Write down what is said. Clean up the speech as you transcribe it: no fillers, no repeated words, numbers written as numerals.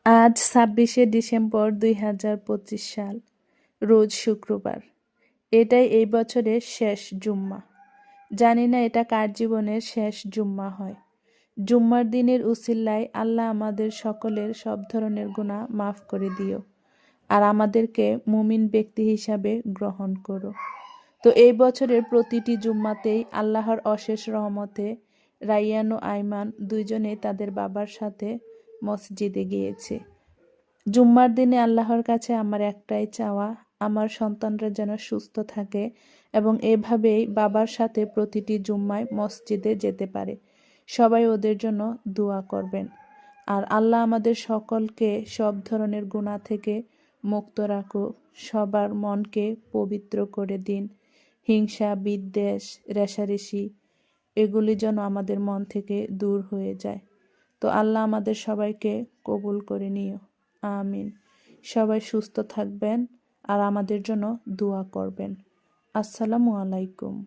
আজ ২৬শে ডিসেম্বর ২০২৫ সাল, রোজ শুক্রবার। এটাই এই বছরের শেষ জুম্মা। জানি না এটা কার জীবনের শেষ জুম্মা হয়। জুম্মার দিনের উসিলায় আল্লাহ আমাদের সকলের সব ধরনের গুনাহ মাফ করে দিও, আর আমাদেরকে মুমিন ব্যক্তি হিসাবে গ্রহণ করো। তো এই বছরের প্রতিটি জুম্মাতেই আল্লাহর অশেষ রহমতে রাইয়ান ও আইমান দুইজনেই তাদের বাবার সাথে মসজিদে গিয়েছে। জুম্মার দিনে আল্লাহর কাছে আমার একটাই চাওয়া, আমার সন্তানরা যেন সুস্থ থাকে এবং এভাবেই বাবার সাথে প্রতিটি জুম্মায় মসজিদে যেতে পারে। সবাই ওদের জন্য দোয়া করবেন। আর আল্লাহ আমাদের সকলকে সব ধরনের গুনাহ থেকে মুক্ত রাখুক, সবার মনকে পবিত্র করে দিন। হিংসা, বিদ্বেষ, রেষারেষি এগুলি যেন আমাদের মন থেকে দূর হয়ে যায়। তো আল্লাহ আমাদের সবাইকে কবুল করে নিও, আমিন। সবাই সুস্থ থাকবেন আর আমাদের জন্য দোয়া করবেন। আসসালামু আলাইকুম।